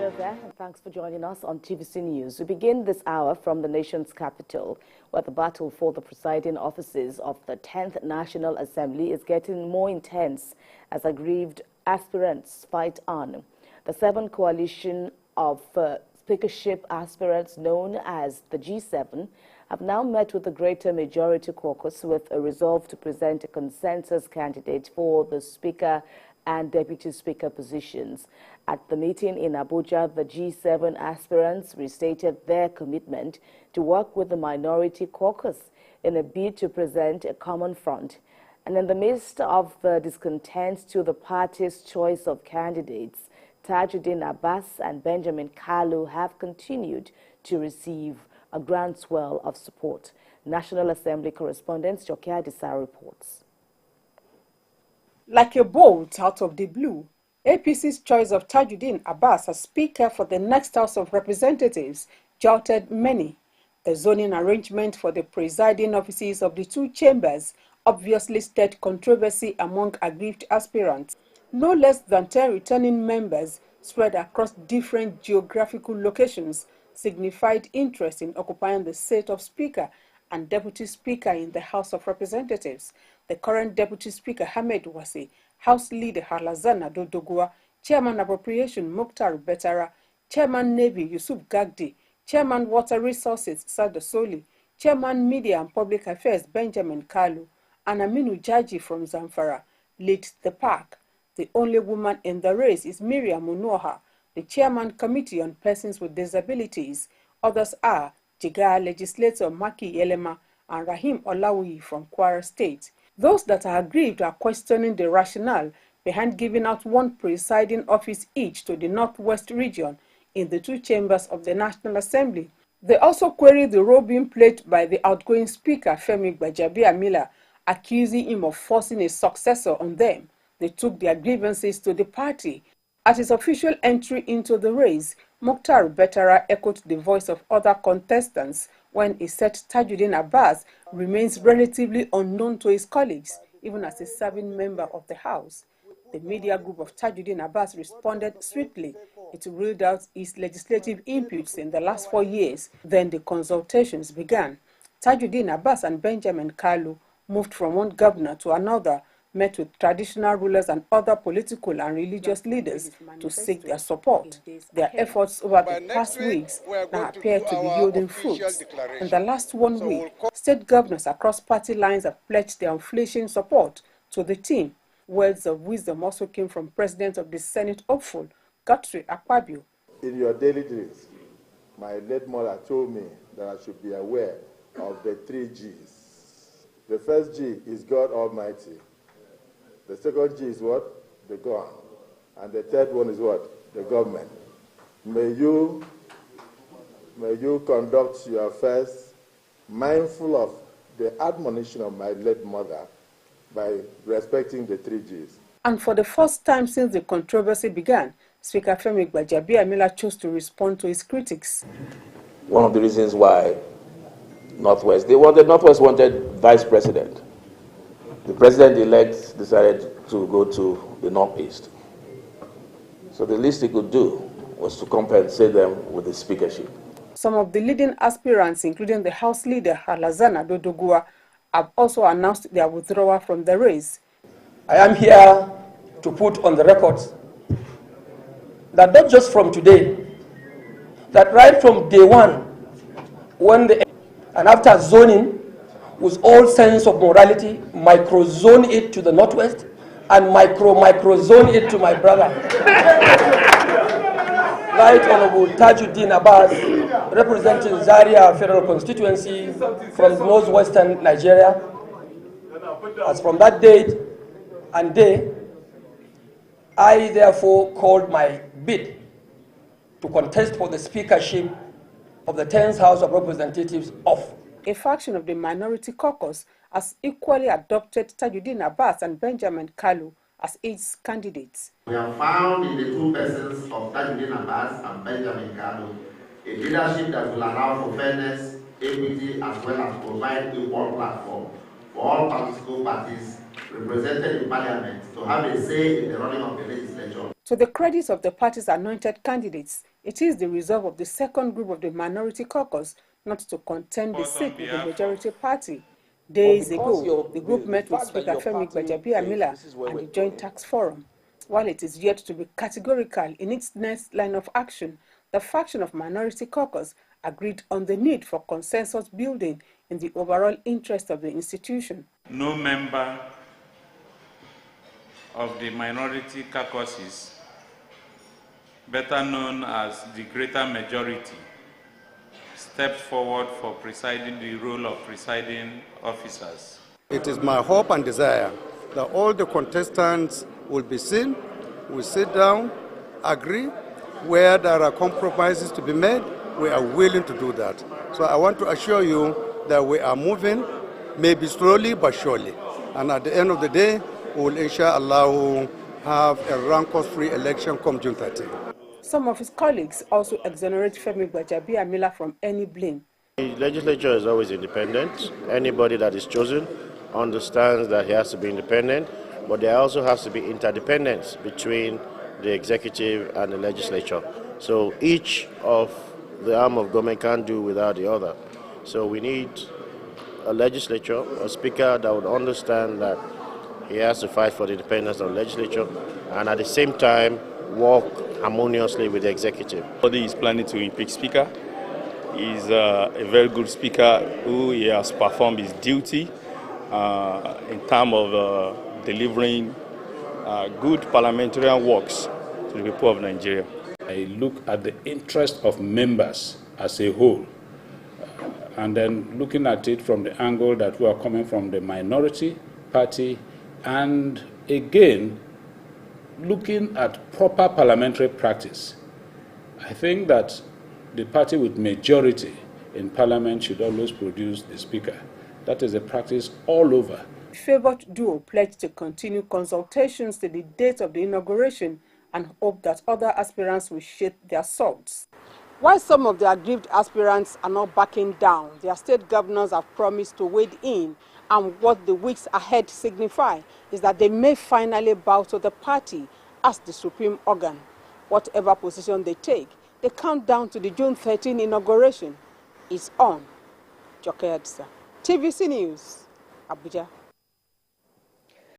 Hello there, and thanks for joining us on TVC News. We begin this hour from the nation's capital, where the battle for the presiding offices of the 10th National Assembly is getting more intense as aggrieved aspirants fight on. The 7th coalition of Speakership aspirants, known as the G7, have now met with the Greater Majority Caucus with a resolve to present a consensus candidate for the Speaker and Deputy Speaker positions. At the meeting in Abuja, the G7 aspirants restated their commitment to work with the Minority Caucus in a bid to present a common front. And in the midst of the discontent to the party's choice of candidates, Tajudeen, Abass and Benjamin Kalu have continued to receive a groundswell of support. National Assembly correspondent Jokia Disa reports. Like a bolt out of the blue, APC's choice of Tajudeen Abass as Speaker for the next House of Representatives jolted many. The zoning arrangement for the presiding offices of the two chambers obviously stirred controversy among aggrieved aspirants. No less than 10 returning members spread across different geographical locations signified interest in occupying the seat of Speaker and Deputy Speaker in the House of Representatives. The current Deputy Speaker, Hamid Wasi, House Leader Halazana Dodogua, Chairman Appropriation Mukhtar Betara, Chairman Navy Yusuf Gagdi, Chairman Water Resources Sada Soli, Chairman Media and Public Affairs Benjamin Kalu, and Aminu Jaji from Zamfara lead the pack. The only woman in the race is Miriam Unoha, the Chairman Committee on Persons with Disabilities. Others are Jigar legislator Maki Elema and Rahim Olawi from Kwara State. Those that are aggrieved are questioning the rationale behind giving out one presiding office each to the Northwest region in the two chambers of the National Assembly. They also query the role being played by the outgoing Speaker Femi Gbajabiamila, accusing him of forcing a successor on them. They took their grievances to the party. At his official entry into the race, Mukhtar Betara echoed the voice of other contestants when he said Tajudeen Abass remains relatively unknown to his colleagues, even as a serving member of the House. The media group of Tajudeen Abass responded swiftly. It ruled out his legislative inputs in the last 4 years. Then the consultations began. Tajudeen Abass and Benjamin Kalu moved from one governor to another, met with traditional rulers and other political and religious leaders to seek their support. Their efforts over the past weeks now appear to be yielding fruits. In the last 1 week, state governors across party lines have pledged their unflinching support to the team. Words of wisdom also came from President of the Senate hopeful, Godfrey Akpabio. In your daily dreams, my late mother told me that I should be aware of the 3 G's. The first G is God Almighty. The second G is what? The God. And the third one is what? The government. May you conduct your affairs mindful of the admonition of my late mother by respecting the 3 G's. And for the first time since the controversy began, Speaker Femi Gbajabiamila chose to respond to his critics. One of the reasons why the Northwest wanted vice president. The president-elect decided to go to the Northeast. So the least he could do was to compensate them with the speakership. Some of the leading aspirants, including the House Leader Halazana Dodogua, have also announced their withdrawal from the race. I am here to put on the record that not just from today, that right from day one, and after zoning, with all sense of morality, micro-zone it to the Northwest and micro-zone it to my brother. Right Honorable Tajudeen Abass, representing Zaria Federal Constituency from northwestern Nigeria. As from that date and day, I therefore called my bid to contest for the speakership of the 10th House of Representatives off. A faction of the Minority Caucus has equally adopted Tajudeen Abass and Benjamin Kalu as its candidates. We have found in the two persons of Tajudeen Abass and Benjamin Kalu a leadership that will allow for fairness, equity, as well as provide equal platform for all political parties represented in Parliament to have a say in the running of the legislature. To the credit of the party's anointed candidates, It is the resolve of the second group of the minority caucus not to contend the seat with the majority party. Days ago, the group met with Speaker Femi Gbajabiamila and the Joint Tax Forum. While it is yet to be categorical in its next line of action, the faction of minority caucus agreed on the need for consensus building in the overall interest of the institution. No member of the minority caucuses, better known as the greater majority, stepped forward for presiding the role of presiding officers. It is my hope and desire that all the contestants will be seen, will sit down, agree. Where there are compromises to be made, we are willing to do that. So I want to assure you that we are moving, maybe slowly but surely. And at the end of the day, we will, inshallah, have a rancor-free election come June 13. Some of his colleagues also exonerate Femi Gbajabiamila from any blame. The legislature is always independent. Anybody that is chosen understands that he has to be independent, but there also has to be interdependence between the executive and the legislature. So each of the arm of government can't do without the other. So we need a legislature, a speaker that would understand that he has to fight for the independence of the legislature and at the same time work harmoniously with the executive. He is planning to impeach speaker. He is a very good speaker who he has performed his duty in terms of delivering good parliamentarian works to the people of Nigeria. I look at the interest of members as a whole, and then looking at it from the angle that we are coming from the minority party, and again, looking at proper parliamentary practice. I think that the party with majority in parliament should always produce the speaker. That is a practice all over. The favored duo pledged to continue consultations to the date of the inauguration and hope that other aspirants will shed their swords. While some of the aggrieved aspirants are not backing down, their state governors have promised to wade in, and what the weeks ahead signify is that they may finally bow to the party as the supreme organ. Whatever position they take, the countdown to the June 13 inauguration is on. Joke Edsa, TVC News, Abuja.